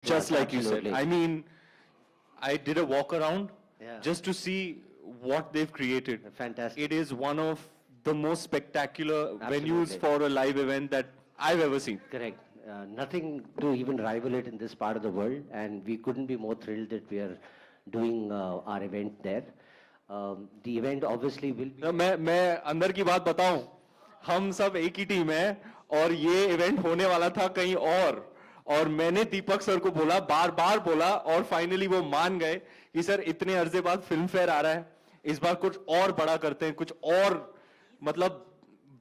Just Yes, like you said. absolutely. I mean, I did a walk around Yeah. just to see what they've created. Fantastic. It is one of the most spectacular venues Absolutely. for a live event that I've ever seen. Correct. Nothing to even rival it in this part of the world, and we couldn't be more thrilled that we are doing our event there. The event obviously will be. तो मैं अंदर की बात बताऊं, हम सब एक ही team है और ये इवेंट होने वाला था कहीं और मैंने दीपक सर को बोला, बार बार बोला, और फाइनली वो मान गए कि सर इतने अरसे बाद फिल्म फेयर आ रहा है, इस बार कुछ और बड़ा करते हैं, कुछ और मतलब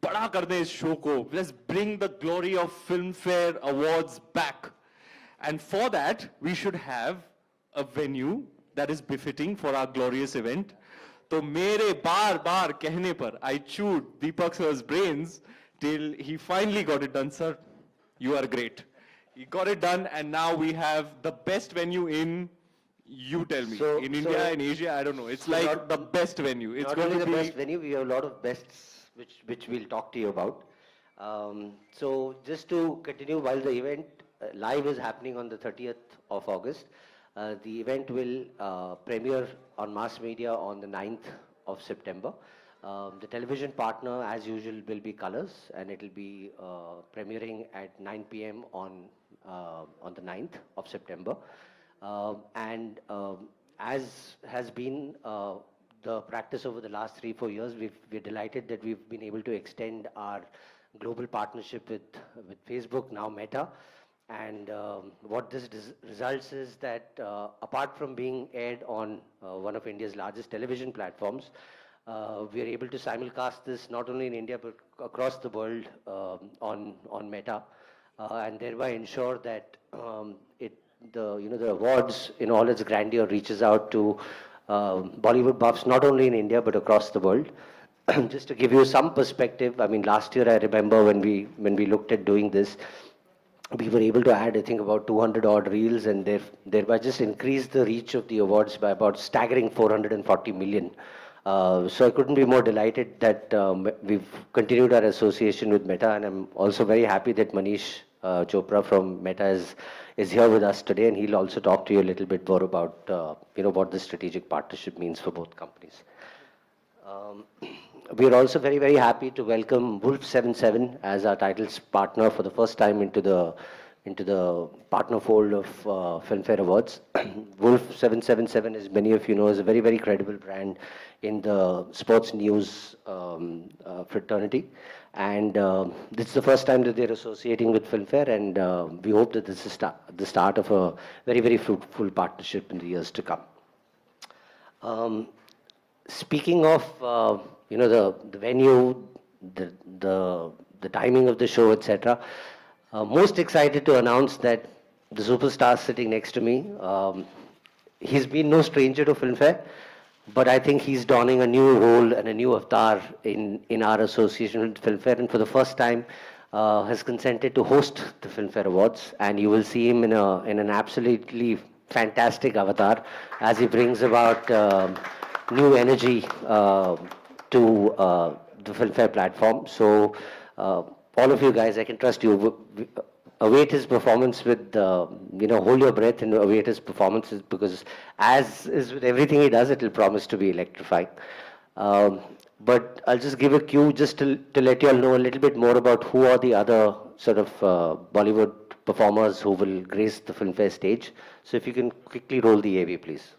बड़ा कर दें इस शो को. Let's bring the glory of film fair awards back, and for that we should have a venue that is befitting for our glorious event. तो मेरे बार बार कहने पर I chewed Deepak sir's brains till he finally got it done. Sir, you are great. He got it done, and now we have the best venue in, you tell me, in India, in Asia, I don't know. It's like the best venue. It's Not going only to the be best venue, we have a lot of bests which we'll talk to you about. So just to continue, while the event live is happening on the 30th of August, the event will premiere on mass media on the 9th of September. The television partner, as usual, will be Colors, and it will be premiering at 9 p.m. on the 9th of September. As has been the practice over the last 3-4 years, we're delighted that we've been able to extend our global partnership with Facebook, now Meta. And what this results is that apart from being aired on one of India's largest television platforms, we are able to simulcast this not only in India but across the world on Meta, and thereby ensure that the awards in all its grandeur reaches out to Bollywood buffs not only in India but across the world. Just to give you some perspective, I mean, last year I remember when we looked at doing this, we were able to add, I think, about 200 odd reels, and thereby just increase the reach of the awards by about staggering 440 million. So I couldn't be more delighted that we've continued our association with Meta, and I'm also very happy that Manish Chopra from Meta is here with us today, and he'll also talk to you a little bit more about what the strategic partnership means for both companies. We are also very, very happy to welcome Wolf 77 as our titles partner for the first time into the partner fold of Filmfare Awards. Wolf 777, as many of you know, is a very, very credible brand in the sports news fraternity. And this is the first time that they're associating with Filmfare, and we hope that this is the start of a very, very fruitful partnership in the years to come. Speaking of the venue, the timing of the show, etc., most excited to announce that the superstar sitting next to me, he's been no stranger to Filmfare, but I think he's donning a new role and a new avatar in our association with Filmfare, and for the first time has consented to host the Filmfare Awards, and you will see him in an absolutely fantastic avatar as he brings about new energy to the Filmfare platform. So all of you guys, I can trust you. Await his performance with, hold your breath and await his performances, because as is with everything he does, it will promise to be electrifying. But I'll just give a cue just to let you all know a little bit more about who are the other sort of Bollywood performers who will grace the Filmfare stage. So if you can quickly roll the AV, please.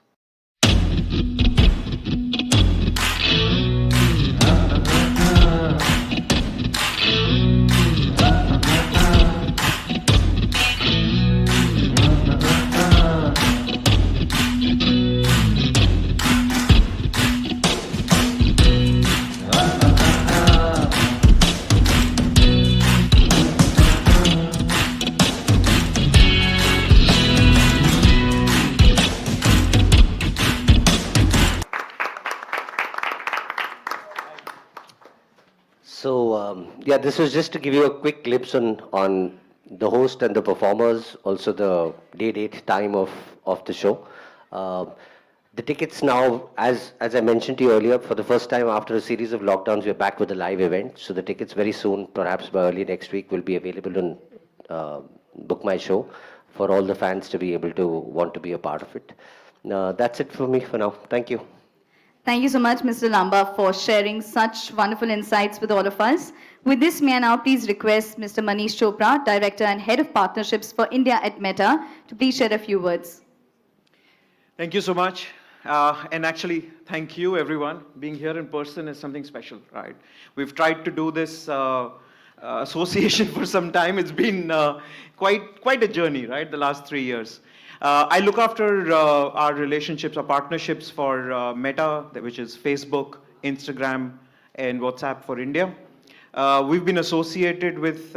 So this was just to give you a quick glimpse on the host and the performers, also the date, time of the show. The tickets now, as I mentioned to you earlier, for the first time after a series of lockdowns, we're back with a live event. So the tickets very soon, perhaps by early next week, will be available on Book My Show for all the fans to be able to want to be a part of it. That's it for me for now. Thank you. Thank you so much, Mr. Lamba, for sharing such wonderful insights with all of us. With this, may I now please request Mr. Manish Chopra, Director and Head of Partnerships for India at Meta, to please share a few words. Thank you so much. And actually, thank you, everyone. Being here in person is something special, right? We've tried to do this association for some time. It's been quite a journey, right? The last 3 years. I look after our relationships, our partnerships for Meta, which is Facebook, Instagram, and WhatsApp for India. We've been associated with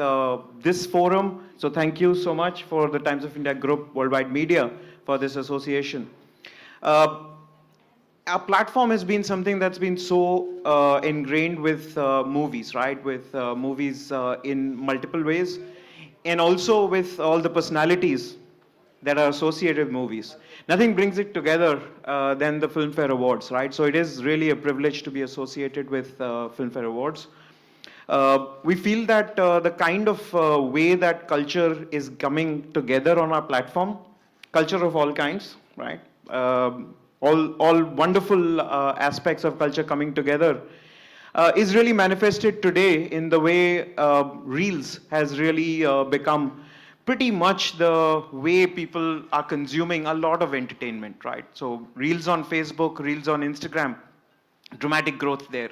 this forum, so thank you so much for the Times of India Group Worldwide Media for this association. Our platform has been something that's been so ingrained with movies, right? With movies in multiple ways, and also with all the personalities that are associated with movies. Nothing brings it together than the Filmfare Awards, right? So it is really a privilege to be associated with Filmfare Awards. We feel that the kind of way that culture is coming together on our platform, culture of all kinds, right? All wonderful aspects of culture coming together is really manifested today in the way Reels has really become pretty much the way people are consuming a lot of entertainment, right? So Reels on Facebook, Reels on Instagram, dramatic growth there.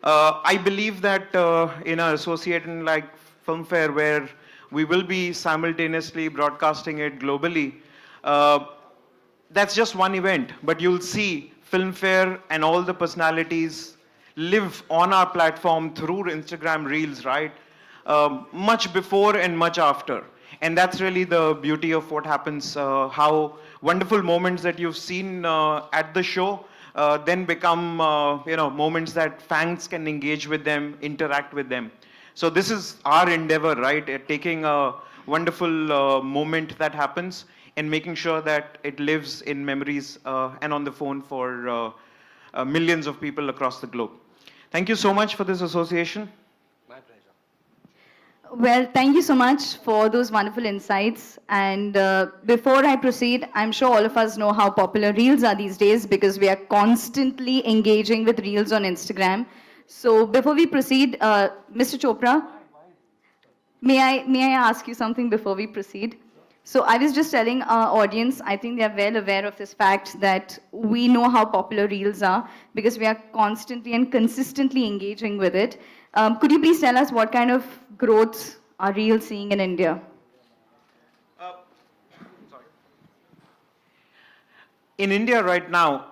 I believe that in our association like Filmfare, where we will be simultaneously broadcasting it globally, that's just one event, but you'll see Filmfare and all the personalities live on our platform through Instagram Reels, right? Much before and much after. And that's really the beauty of what happens, how wonderful moments that you've seen at the show then become moments that fans can engage with them, interact with them. So this is our endeavor, right? Taking a wonderful moment that happens and making sure that it lives in memories and on the phone for millions of people across the globe. Thank you so much for this association. Well, thank you so much for those wonderful insights. And before I proceed, I'm sure all of us know how popular Reels are these days because we are constantly engaging with Reels on Instagram. So before we proceed, Mr. Chopra, may I ask you something before we proceed? So I was just telling our audience, I think they are well aware of this fact that we know how popular Reels are because we are constantly and consistently engaging with it. Could you please tell us what kind of growth are Reels seeing in India? In India right now,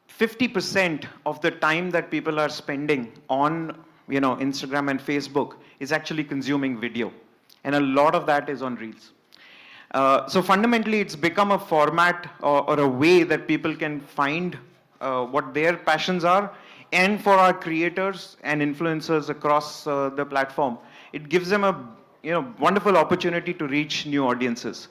50% of the time that people are spending on Instagram and Facebook is actually consuming video. And a lot of that is on Reels. So fundamentally, it's become a format or a way that people can find what their passions are. And for our creators and influencers across the platform, it gives them a wonderful opportunity to reach new audiences.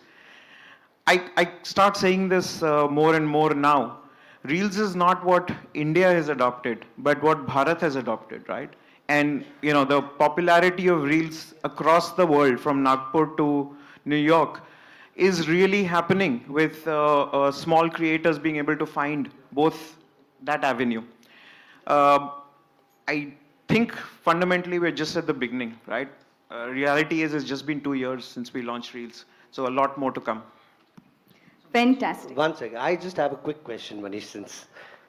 I start saying this more and more now. Reels is not what India has adopted, but what Bharat has adopted, right? And the popularity of Reels across the world, from Nagpur to New York, is really happening with small creators being able to find both that avenue. I think fundamentally we're just at the beginning, right? Reality is it's just been 2 years since we launched Reels, so a lot more to come. Fantastic. One second. I just have a quick question, Manish, since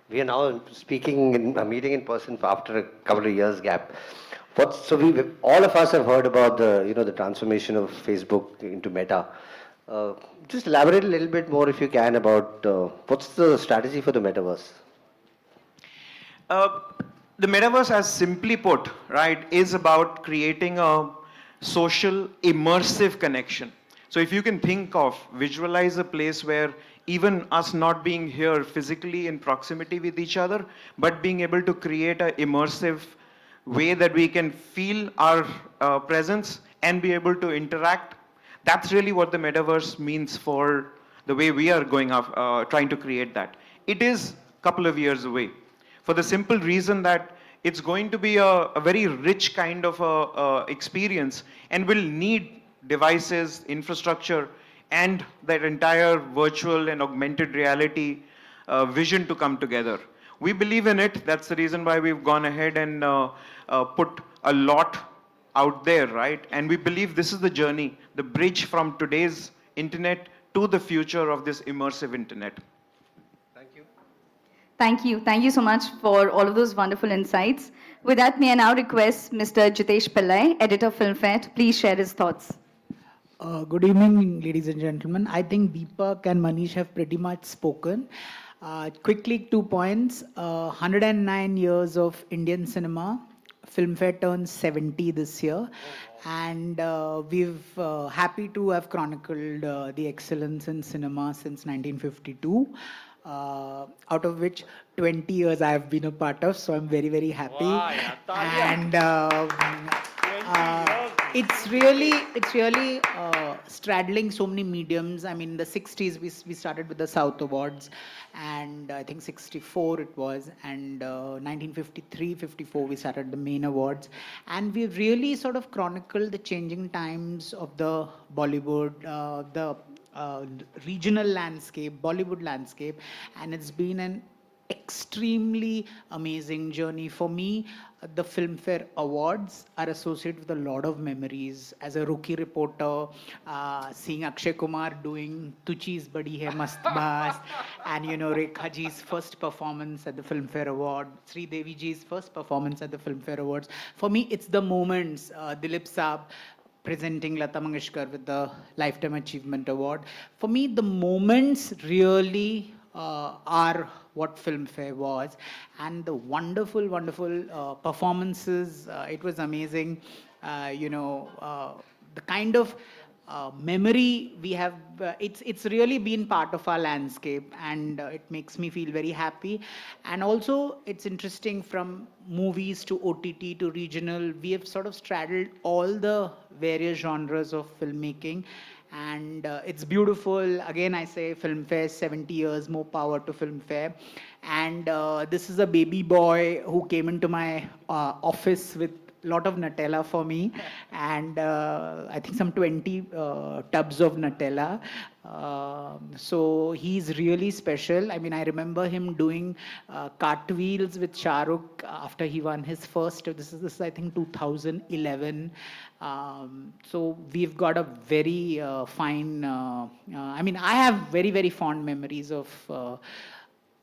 we are now speaking in a meeting in person after a couple of years gap. All of us have heard about the transformation of Facebook into Meta. Just elaborate a little bit more if you can about what's the strategy for the metaverse? The metaverse, as simply put, right, is about creating a social, immersive connection. So if you can visualize a place where even us not being here physically in proximity with each other, but being able to create an immersive way that we can feel our presence and be able to interact, that's really what the metaverse means for the way we are trying to create that. It is a couple of years away, for the simple reason that it's going to be a very rich kind of experience and will need devices, infrastructure, and that entire virtual and augmented reality vision to come together. We believe in it. That's the reason why we've gone ahead and put a lot out there, right? And we believe this is the journey, the bridge from today's internet to the future of this immersive internet. Thank you. Thank you so much for all of those wonderful insights. With that, may I now request Mr. Jitesh Pillai, editor Filmfare, to please share his thoughts. Good evening, ladies and gentlemen. I think Deepak and Manish have pretty much spoken. Quickly, 2 points. 109 years of Indian cinema. Filmfare turns 70 this year. And we've happy to have chronicled the excellence in cinema since 1952. Out of which 20 years I have been a part of, so I'm very, very happy. And it's really straddling so many mediums. I mean, the 60s we started with the South Awards, and I think 64 it was, and 1953, 54 we started the main awards, and we've really sort of chronicled the changing times of the Bollywood, the regional landscape, Bollywood landscape, and it's been an extremely amazing journey. For me, the Filmfare Awards are associated with a lot of memories. As a rookie reporter, seeing Akshay Kumar doing Tu Cheez Badi Hai Mast Baas, and Rekha ji's first performance at the Filmfare Award, Sri Devi ji's first performance at the Filmfare Awards. For me, it's the moments. Dilip Saab presenting Lata Mangeshkar with the Lifetime Achievement Award. For me, the moments really are what Filmfare was, and the wonderful, wonderful performances. It was amazing. The kind of memory we have, it's really been part of our landscape, and it makes me feel very happy. And also, it's interesting, from movies to OTT to regional, we have sort of straddled all the various genres of filmmaking, and it's beautiful. Again, I say Filmfare, 70 years, more power to Filmfare. And this is a baby boy who came into my office with lot of Nutella for me, and I think some 20 tubs of Nutella. So he's really special. I mean, I remember him doing cartwheels with Shah Rukh after he won his first. This is I think 2011. So we've got a very fine. I mean, I have very, very fond memories of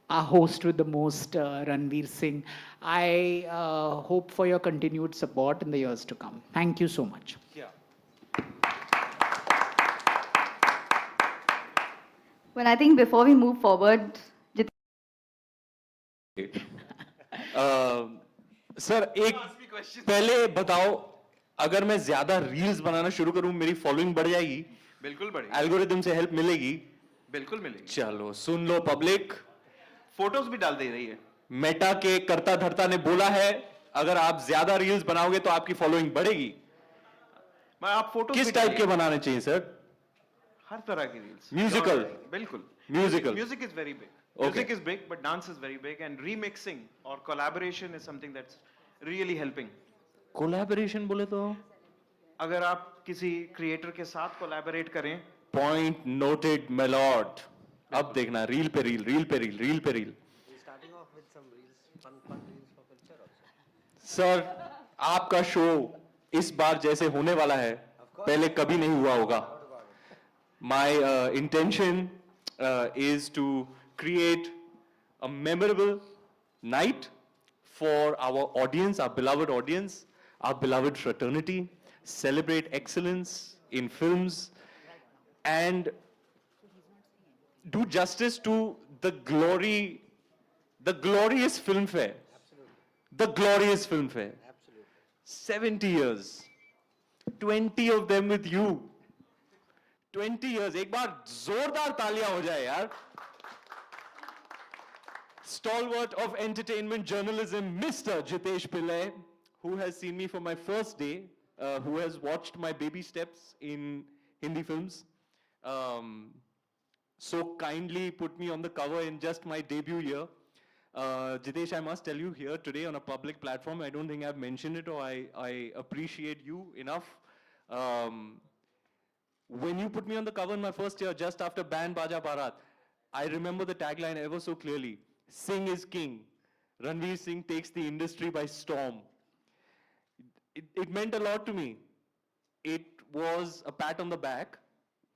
our host with the most, Ranveer Singh. I hope for your continued support in the years to come. Thank you so much. Yeah. Well, I think before we move forward, sir एक पहले बताओ, अगर मैं ज्यादा reels बनाना शुरू करूं मेरी following बढ़ जाएगी? बिल्कुल बढ़ेगी। एल्गोरिथम से हेल्प मिलेगी? बिल्कुल मिलेगी। चलो सुन लो पब्लिक, फोटोज भी डाल दे रही है। मेटा के कर्ता धर्ता ने बोला है, अगर आप ज्यादा रील्स बनाओगे तो आपकी फॉलोइंग बढ़ेगी। मैं आप फोटोज किस टाइप के बनाने चाहिए सर? हर तरह की रील्स। म्यूजिकल? बिल्कुल। Musical? Music is very big. Music is big, but dance is very big, and remixing or collaboration is something that's really helping. Collaboration बोले तो अगर आप किसी क्रिएटर के साथ कोलैबोरेट करें, पॉइंट नोटेड मेलॉड। अब देखना रील पे रील, रील पे रील, रील पे रील। सर आपका शो इस बार जैसे होने वाला है पहले कभी नहीं हुआ होगा। My intention is to create a memorable night for our audience, our beloved fraternity, celebrate excellence in films, and do justice to the glorious Filmfare. The glorious Filmfare. 70 years. 20 of them with you. 20 years. एक बार जोरदार तालियां हो जाए यार. Stalwart of entertainment journalism, Mr. Jitesh Pillai, who has seen me for my first day, who has watched my baby steps in Hindi films, so kindly put me on the cover in just my debut year. Jitesh, I must tell you here today on a public platform, I don't think I've mentioned it, or I appreciate you enough. When you put me on the cover in my first year, just after Band Baja Barat, I remember the tagline ever so clearly. Singh is king. Ranveer Singh takes the industry by storm. It meant a lot to me. It was a pat on the back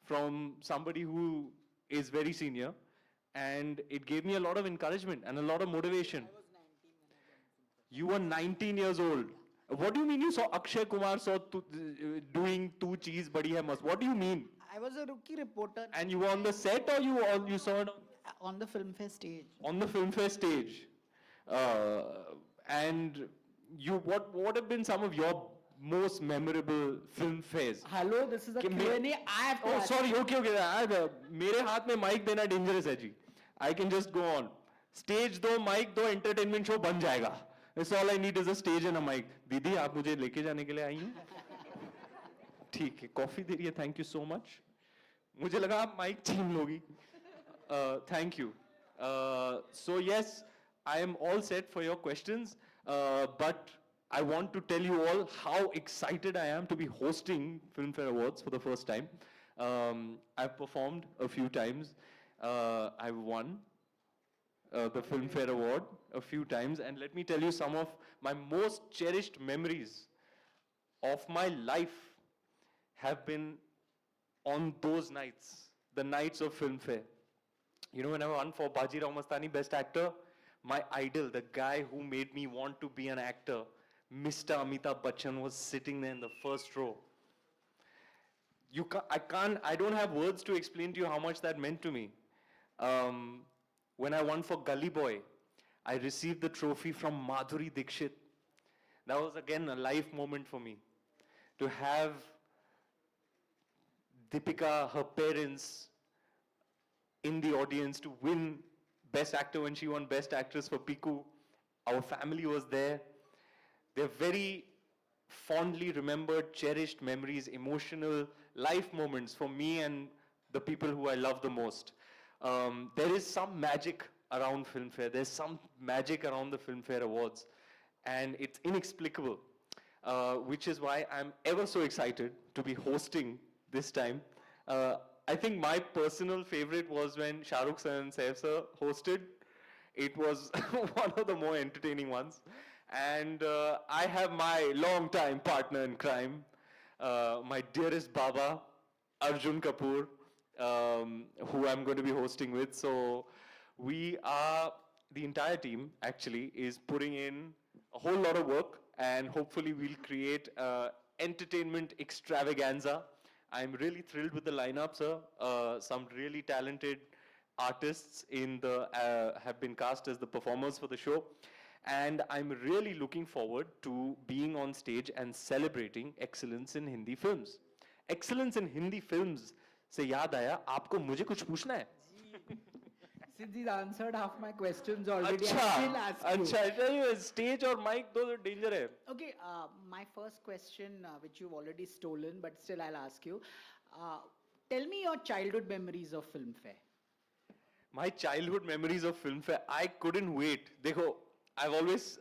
from somebody who is very senior, and it gave me a lot of encouragement and a lot of motivation. You were 19 years old. What do you mean you saw Akshay Kumar doing two cheese badi hai mast? What do you mean? I was a rookie reporter And you were on the set, or you saw it on the Filmfare stage. on the Filmfare stage? And what have been some of your most memorable Filmfares? Hello, this is a कि Q&A. I have to Oh, ask. sorry. Okay. मेरे हाथ में mic देना dangerous है जी. I can just go on. Stage दो, mic दो, entertainment show बन जाएगा. That's all I need is a stage and a mic. दीदी आप मुझे लेके जाने के लिए आई हैं? ठीक है. कॉफी दे रही है. Thank you so much. मुझे लगा आप mic छीन लोगी. Thank you. So yes, I am all set for your questions. But I want to tell you all how excited I am to be hosting Filmfare Awards for the first time. I've performed a few times. I've won the Filmfare Award a few times, and let me tell you some of my most cherished memories of my life have been on those nights, the nights of Filmfare. You know, when I won for Baji Rao Mastani Best Actor, my idol, the guy who made me want to be an actor, Mr. Amitabh Bachchan, was sitting there in the first row. I don't have words to explain to you how much that meant to me. When I won for Gully Boy, I received the trophy from Madhuri Dixit. That was again a life moment for me. To have Deepika, her parents, in the audience to win Best Actor when she won Best Actress for Piku. Our family was there. They're very fondly remembered, cherished memories, emotional life moments for me and the people who I love the most. There is some magic around Filmfare. There's some magic around the Filmfare Awards, and it's inexplicable, which is why I'm ever so excited to be hosting this time. I think my personal favorite was when Shah Rukh Sir and Saif Sir hosted. It was one of the more entertaining ones. And I have my long-time partner in crime, my dearest Baba, Arjun Kapoor, who I'm going to be hosting with. So we are, the entire team actually, is putting in a whole lot of work, and hopefully we'll create entertainment extravaganza. I'm really thrilled with the lineup, sir. Some really talented artists have been cast as the performers for the show. And I'm really looking forward to being on stage and celebrating excellence in Hindi films. Excellence in Hindi films से याद आया, आपको मुझे कुछ पूछना है? Since he's answered half my questions already, अच्छा, I still ask you. अच्छा, stage और mic दो danger है. Okay, my first question, which you've already stolen, but still I'll ask you. Tell me your childhood memories of Filmfare. My childhood memories of Filmfare, I couldn't wait. देखो, I've always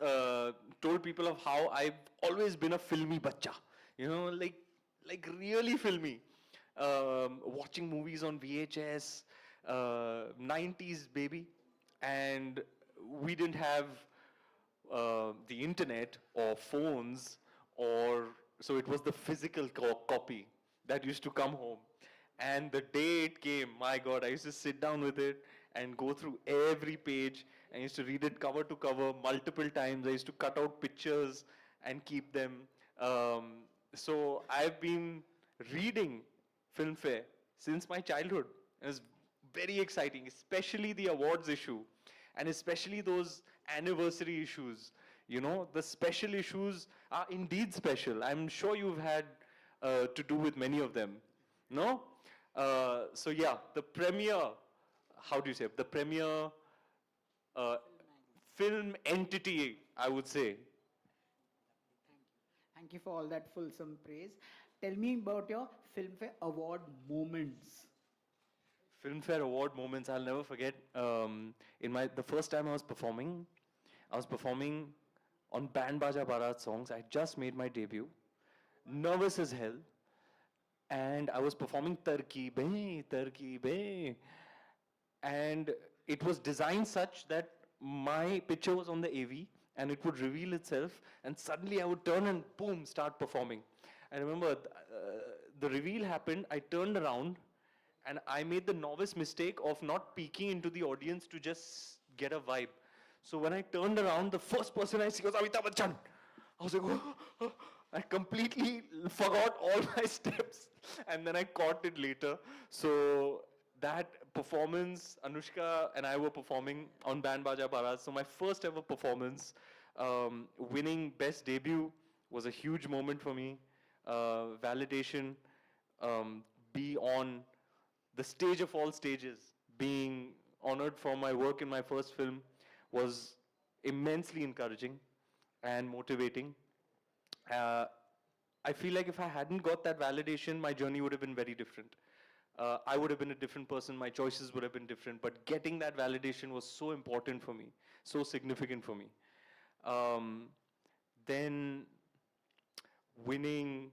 told people of how I've always been a filmy bacha. You know, like really filmy. Watching movies on VHS, 90s baby. And we didn't have the internet or phones, so it was the physical copy that used to come home. And the day it came, my God, I used to sit down with it and go through every page. I used to read it cover to cover multiple times. I used to cut out pictures and keep them. So I've been reading Filmfare since my childhood. It was very exciting, especially the awards issue, and especially those anniversary issues. You know, the special issues are indeed special. I'm sure you've had to do with many of them. No? So yeah, the premier, how do you say, the premier film entity, I would say. Thank you for all that fulsome praise. Tell me about your Filmfare Award moments. Filmfare Award moments, I'll never forget. The first time I was performing on Band Baja Barat songs. I just made my debut. Nervous as hell. and I was performing Tarkibe, and it was designed such that my picture was on the AV and it would reveal itself, and suddenly I would turn and boom, start performing. I remember the reveal happened, I turned around and I made the novice mistake of not peeking into the audience to just get a vibe. So when I turned around, the first person I see was Amitabh Bachchan. I was like, I completely forgot all my steps, and then I caught it later. So that performance, Anushka and I were performing on Band Baja Barat. So my first ever performance, winning best debut was a huge moment for me. Validation, be on the stage of all stages, being honored for my work in my first film was immensely encouraging and motivating. Uh, I feel like if I hadn't got that validation, my journey would have been very different. I would have been a different person, my choices would have been different, but getting that validation was so important for me, so significant for me. Then winning,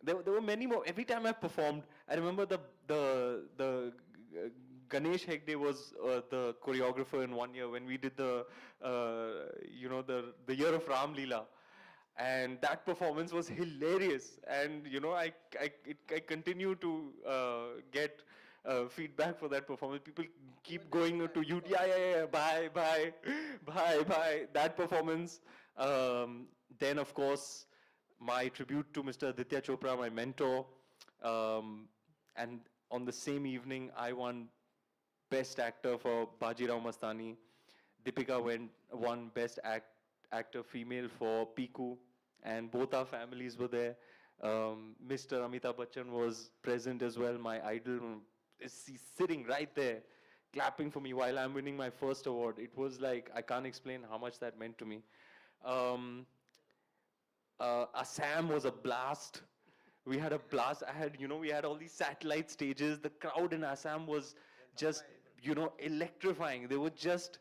there were many more. Every time I performed, I remember Ganesh Hegde was the choreographer in one year when we did the year of Ram Leela, and that performance was hilarious. And I continue to get feedback for that performance. People keep going to you, yeah, bye, bye. That performance. Then of course my tribute to Mr. Aditya Chopra, my mentor. And on the same evening, I won Best Actor for Bajirao Mastani. Deepika won Best Actor Female for Piku. And both our families were there. Mr. Amitabh Bachchan was present as well, my idol. He's sitting right there, clapping for me while I'm winning my first award. It was like, I can't explain how much that meant to me. Assam was a blast. We had a blast. We had all these satellite stages. The crowd in Assam was just, electrifying. They were just,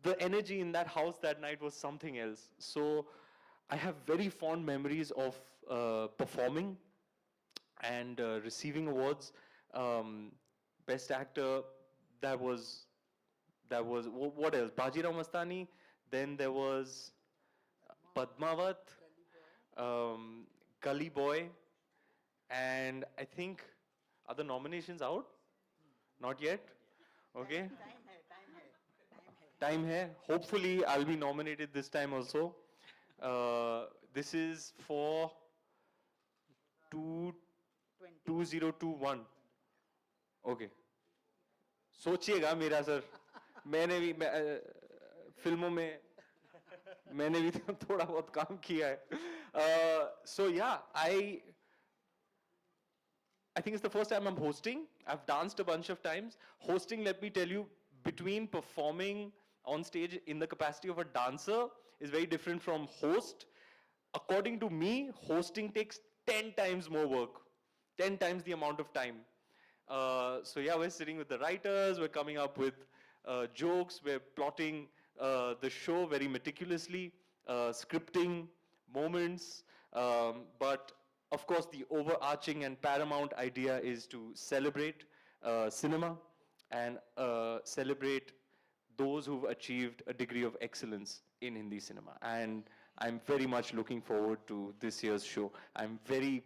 the energy in that house that night was something else. So I have very fond memories of performing and receiving awards. Best actor, that was, what else? Bajirao Mastani. Then there was Padmavat, Gully Boy, and I think, are the nominations out? Not yet? Okay. Time hai. Hopefully, I'll be nominated this time also. This is for 2021. Okay. सोचिएगा मेरा sir, मैंने भी फिल्मों में मैंने भी थोड़ा बहुत काम किया है. So yeah, I think it's the first time I'm hosting. I've danced a bunch of times. Hosting, let me tell you, between performing on stage in the capacity of a dancer is very different from host. According to me, hosting takes 10 times more work, 10 times the amount of time. So yeah, we're sitting with the writers, we're coming up with jokes, we're plotting the show very meticulously, scripting moments, but of course the overarching and paramount idea is to celebrate cinema and celebrate those who've achieved a degree of excellence in Hindi cinema. And I'm very much looking forward to this year's show. I'm very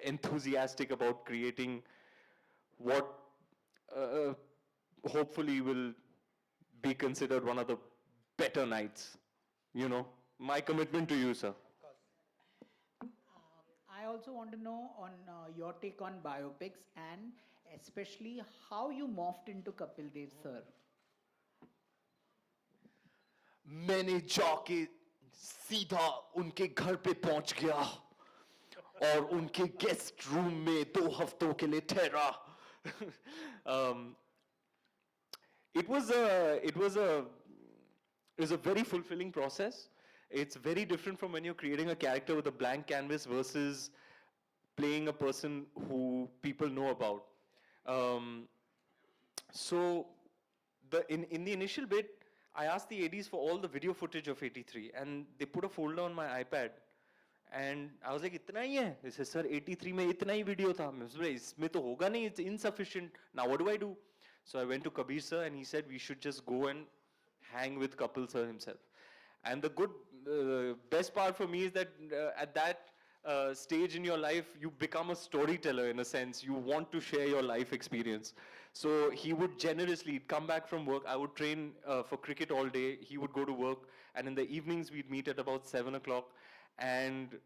enthusiastic about creating what hopefully will be considered one of the better nights. My commitment to you, sir. I also want to know on your take on biopics and especially how you morphed into Kapil Dev, sir. मैंने जाके सीधा उनके घर पे पहुंच गया और उनके गेस्ट रूम में 2 हफ्तों के लिए ठहरा. It was a very fulfilling process. It's very different from when you're creating a character with a blank canvas versus playing a person who people know about. So in the initial bit, I asked the ADs for all the video footage of 83, and they put a folder on my iPad, And I was like, इतना ही है? He said, sir, 83 में इतना ही video था. मैं बोला, इसमें तो होगा नहीं, it's insufficient. Now what do I do? So I went to Kabir sir and he said we should just go and hang with Kapil sir himself. And the best part for me is that at that stage in your life, you become a storyteller in a sense. You want to share your life experience. So he would generously come back from work. I would train for cricket all day. He would go to work. And in the evenings, we'd meet at about 7 o'clock. And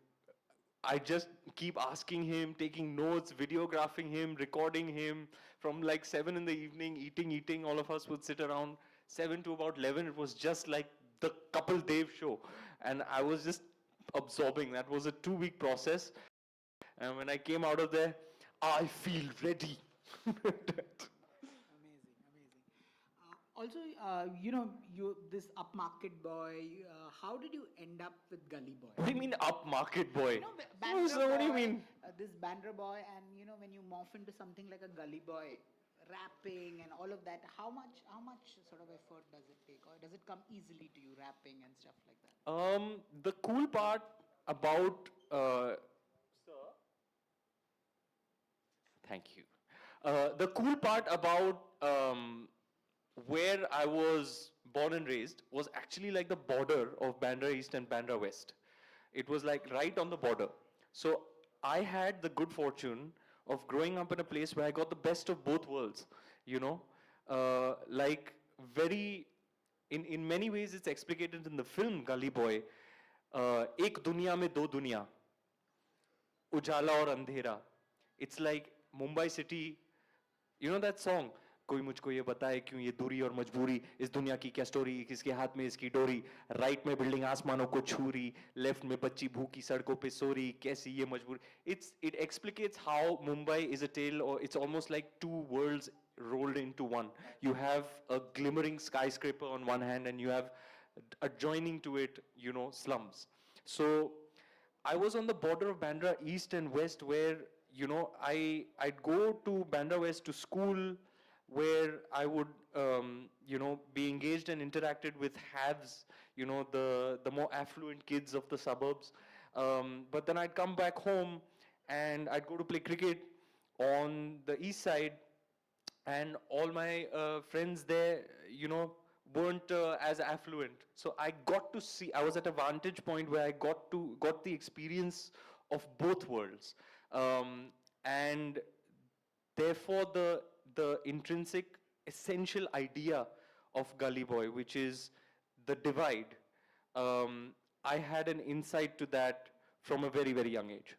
I just keep asking him, taking notes, videographing him, recording him from like 7 in the evening, eating. All of us would sit around 7 to about 11. It was just like the Kapil Dev show. And I was just absorbing. That was a 2-week process. And when I came out of there, I feel ready. Amazing, amazing. Also, you this upmarket boy. How did you end up with Gully Boy? What do you mean upmarket boy? Bandra What do you boy, mean? This Bandra boy, and when you morph into something like a Gully Boy, rapping and all of that, how much sort of effort does it take, or does it come easily to you, rapping and stuff like that? The cool part about sir, thank you. The cool part about where I was born and raised was actually like the border of Bandra East and Bandra West. It was like right on the border. So I had the good fortune of growing up in a place where I got the best of both worlds, like very, in many ways it's explicated in the film Gully Boy, एक दुनिया में दो दुनिया, उजाला और अंधेरा. It's like Mumbai city, you know that song, कोई मुझको ये बताए क्यों ये दूरी और मजबूरी, इस दुनिया की क्या स्टोरी, किसके हाथ में इसकी डोरी, राइट में बिल्डिंग आसमानों को छू रही, लेफ्ट में बच्ची भूखी सड़कों पे सो रही, कैसी ये मजबूरी. It explicates how Mumbai is a tale, or it's almost like two worlds rolled into one. You have a glimmering skyscraper on one hand and you have adjoining to it, slums. So I was on the border of Bandra East and West where, I'd go to Bandra West to school, where I would, be engaged and interacted with haves, the more affluent kids of the suburbs. But then I'd come back home and I'd go to play cricket on the east side, and all my friends there, weren't as affluent. So I got to see, I was at a vantage point where I got the experience of both worlds. And therefore the intrinsic essential idea of Gully Boy, which is the divide, I had an insight to that from a very, very young age.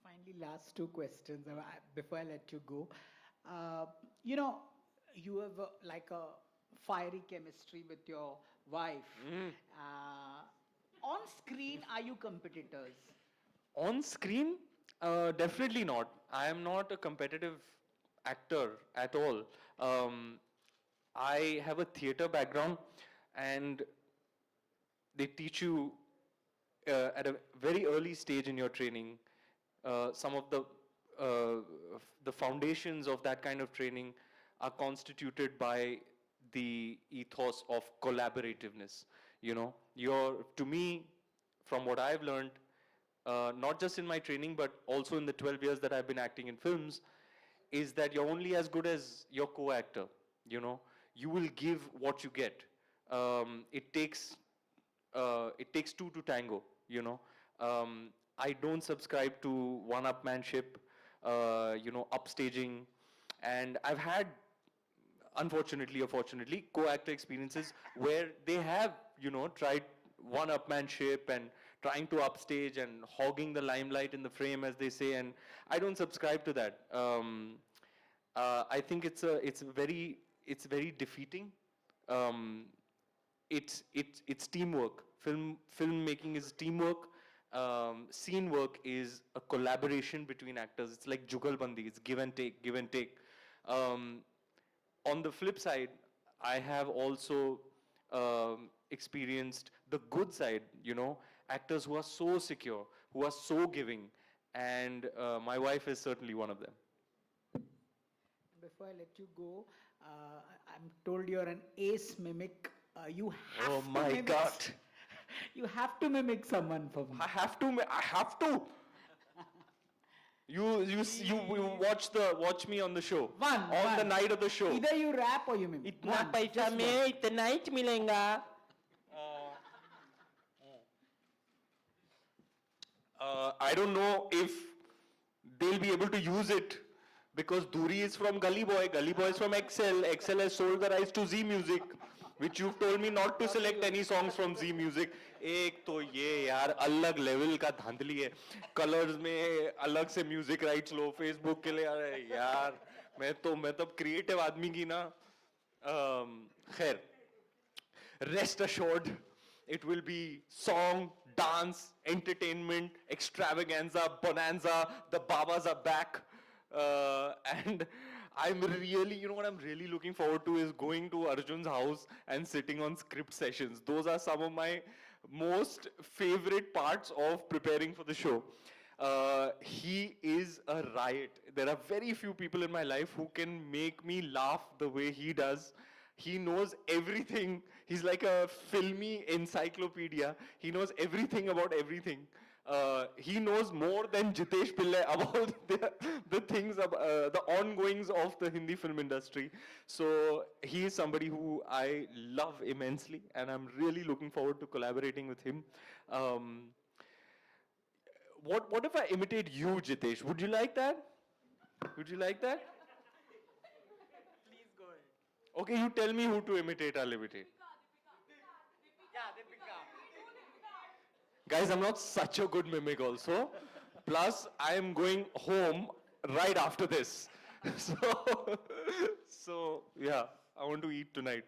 Finally, last two questions before I let you go. You have like a fiery chemistry with your wife. On screen, are you competitors? On screen, definitely not. I am not a competitive actor at all. I have a theater background, and they teach you at a very early stage in your training some of the foundations of that kind of training are constituted by the ethos of collaborativeness. To me, from what I've learned, not just in my training, but also in the 12 years that I've been acting in films, is that you're only as good as your co-actor. You will give what you get. It takes two to tango. I don't subscribe to one-upmanship, upstaging, and I've had, unfortunately or fortunately, co-actor experiences where they have, tried one-upmanship and trying to upstage and hogging the limelight in the frame, as they say, and I don't subscribe to that. I think it's very defeating. It's teamwork. Filmmaking is teamwork. Scene work is a collaboration between actors. It's like jugalbandi. It's give and take. On the flip side, I have also experienced the good side, actors who are so secure, who are so giving, and my wife is certainly one of them. Before I let you go, I'm told you're an ace mimic. You have Oh to my mimic. God. You have to mimic someone for me. I have to. I have to. You watch me on the show. On the One. night of the show. Either you rap or you mimic. इतना One, पैसा just में one. इतना ही मिलेगा. I don't know if they'll be able to use it because Duri is from Gully Boy is from XL has sold the rights to Z Music, which you've told me not to select any songs from Z Music. एक तो ये यार अलग level का धांधली है, colours में अलग से म्यूजिक राइट्स लो, फेसबुक के लिए. अरे यार मैं तो क्रिएटिव आदमी की ना. खैर, rest assured, it will be song, dance, entertainment, extravaganza, bonanza. The Babas are back. And I'm really, you know what I'm really looking forward to is going to Arjun's house and sitting on script sessions. Those are some of my most favorite parts of preparing for the show. He is a riot. There are very few people in my life who can make me laugh the way he does. He knows everything. He's like a filmy encyclopedia. He knows everything about everything. He knows more than Jitesh Pillai about the things, the ongoings of the Hindi film industry. So he is somebody who I love immensely, and I'm really looking forward to collaborating with him. What if I imitate you, Jitesh? Would you like that? Would you like that? Okay, you tell me who to imitate, I'll imitate. Guys, I'm not such a good mimic also. Plus, I am going home right after this. So yeah, I want to eat tonight.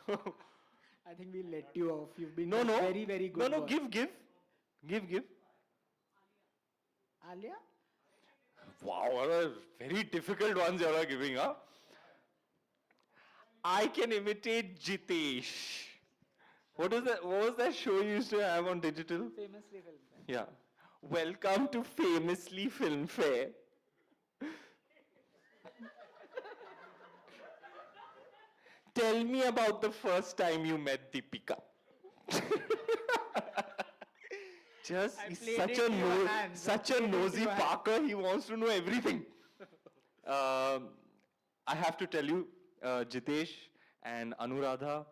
I think we'll let you off. You've been No, very, very good. No, work. give. Alia? Wow, what a very difficult ones you are giving, huh? I can imitate Jitesh. What was that show you used to have on digital? Famously filmed. Yeah. Welcome to Famously Film Fair. Tell me about the first time you met Deepika. Just I he's played such it a to your hands. such I a played it to nosy your hands. Parker. He wants to know everything. I have to tell you, Jitesh and Anuradha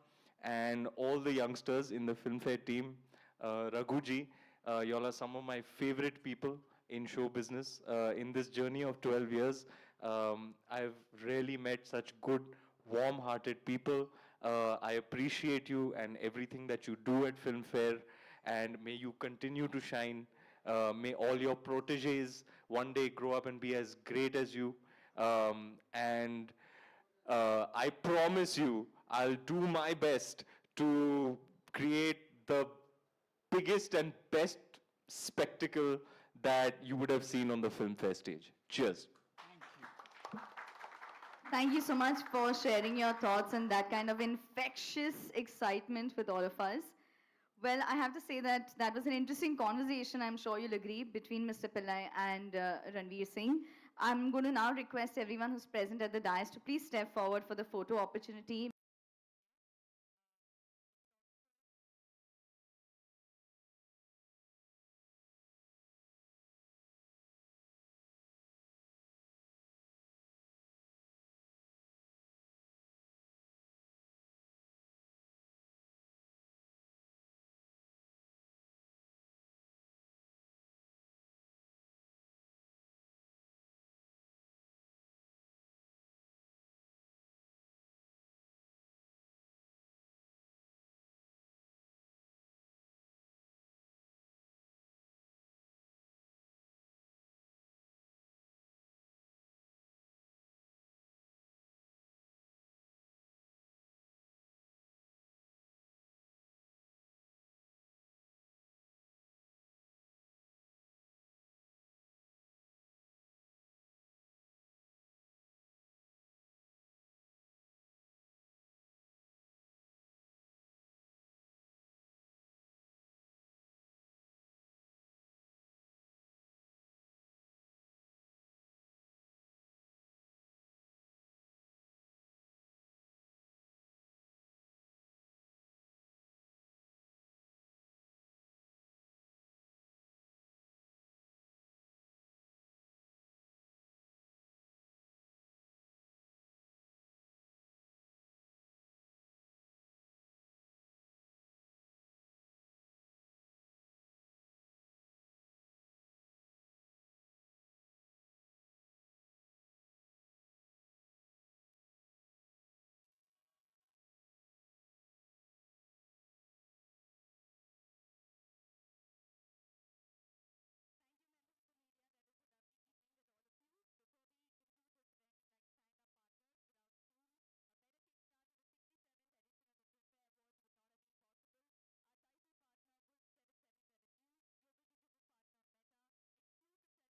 and all the youngsters in the Filmfare team, Raghuji, y'all are some of my favorite people in show business. In this journey of 12 years, I've really met such good, warm-hearted people. I appreciate you and everything that you do at Filmfare, and may you continue to shine. May all your proteges one day grow up and be as great as you. And I promise you, I'll do my best to create the biggest and best spectacle that you would have seen on the Filmfare stage. Cheers. Thank you so much for sharing your thoughts and that kind of infectious excitement with all of us. Well, I have to say that that was an interesting conversation, I'm sure you'll agree, between Mr. Pillai and Ranveer Singh. I'm going to now request everyone who's present at the dais to please step forward for the photo opportunity.